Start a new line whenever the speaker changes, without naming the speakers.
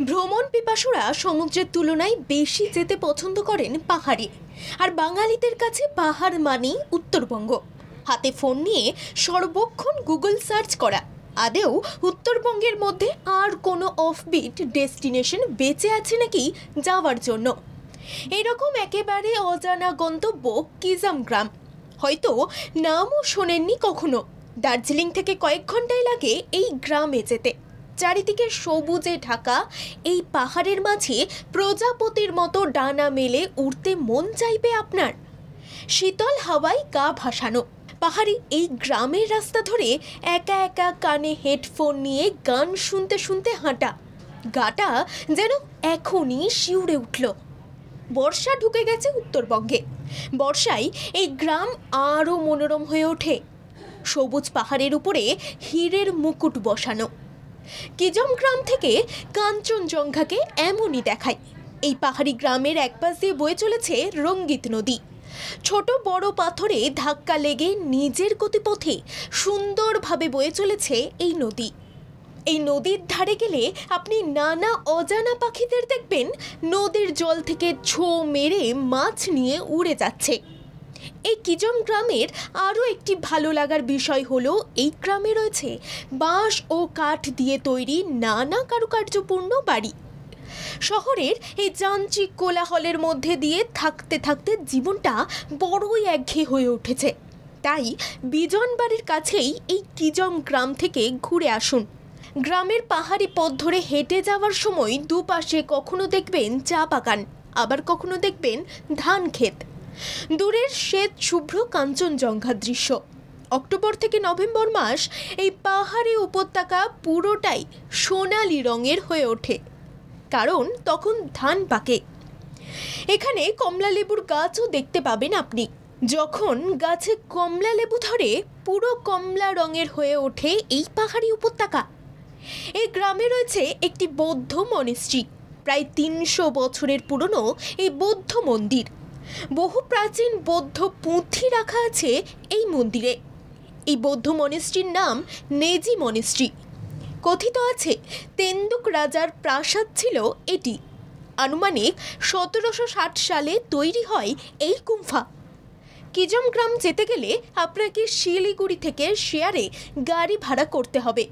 ভ্রমণ পিপাসুরা সমুদ্রের তুলনায় বেশি যেতে পছন্দ করেন পাহাড়ে। আর বাঙালিদের কাছে পাহাড় মানেই উত্তরবঙ্গ। হাতে ফোন নিয়ে সর্বক্ষণ গুগল সার্চ করা। আদেও উত্তরবঙ্গের মধ্যে আর কোনো অফবিট ডেস্টিনেশন বেঁচে আছে নাকি যাওয়ার জন্য? এরকম একেবারে অজানা গন্তব্য কিজাম গ্রাম। হয়তো নামও শোনেননি কখনো। দার্জিলিং থেকে কয়েক ঘন্টাই লাগে এই গ্রামে যেতে। চারিদিকে সবুজে ঢাকা এই পাহাড়ের মাঝে প্রজাপতির মতো ডানা মেলে উড়তে মন চাইবে আপনার। শীতল হাওয়ায় গা ভাসানো। পাহাড়ি এই গ্রামের রাস্তা ধরে একা একা কানে হেডফোন নিয়ে গান শুনতে শুনতে হাঁটা। গাটা যেন এখনই শিউরে উঠল। বর্ষা ঢুকে গেছে উত্তরবঙ্গে। বর্ষায় এই গ্রাম আরও মনোরম হয়ে ওঠে। সবুজ পাহাড়ের উপরে হীরের মুকুট বসানো। কিজম গ্রাম থেকে কাঞ্চনজঙ্ঘাকে এমনই দেখায়। এই পাহাড়ি গ্রামের একপাশ দিয়ে বয়ে চলেছে রঙ্গিত নদী। ছোট বড় পাথরে ধাক্কা লেগে নিজের গতিপথে সুন্দরভাবে বয়ে চলেছে এই নদী। এই নদীর ধারে গেলে আপনি নানা অজানা পাখিদের দেখবেন নদীর জল থেকে ছো মেরে মাছ নিয়ে উড়ে যাচ্ছে। এই কিজম গ্রামের আরও একটি ভালো লাগার বিষয় হলো এই গ্রামে রয়েছে বাঁশ ও কাঠ দিয়ে তৈরি নানা কারুকার্যপূর্ণ বাড়ি। শহরের এই যান্ত্রিক কোলাহলের মধ্যে দিয়ে থাকতে থাকতে জীবনটা বড়ই একঘেয়ে হয়ে উঠেছে। তাই বিজন বাড়ির কাছেই এই কিজম গ্রাম থেকে ঘুরে আসুন। গ্রামের পাহাড়ি পথ ধরে হেঁটে যাওয়ার সময় দুপাশে কখনো দেখবেন চা বাগান, আবার কখনো দেখবেন ধান ক্ষেত। দূরের শ্বেত শুভ্র কাঞ্চনজঙ্ঘার দৃশ্য। অক্টোবর থেকে নভেম্বর মাস এই পাহাড়ি উপত্যকা পুরোটাই সোনালি রঙের হয়ে ওঠে, কারণ তখন ধান পাকে। এখানে কমলা লেবুর গাছও দেখতে পাবেন আপনি। যখন গাছে কমলা লেবু ধরে পুরো কমলা রঙের হয়ে ওঠে এই পাহাড়ি উপত্যকা। এই গ্রামে রয়েছে একটি বৌদ্ধ মনিস্ট্রি। প্রায় 300 বছরের পুরনো এই বৌদ্ধ মন্দির। বহু প্রাচীন বৌদ্ধ পুঁথি রাখা আছে এই মন্দিরে। এই বৌদ্ধ মনিস্ট্রির নাম নেজি মনিস্ট্রি। কথিত আছে তেন্দুক রাজার প্রাসাদ ছিল এটি। আনুমানিক 1760 সালে তৈরি হয় এই গুম্ফা। কিজম গ্রাম যেতে গেলে আপনাকে শিলিগুড়ি থেকে শেয়ারে গাড়ি ভাড়া করতে হবে।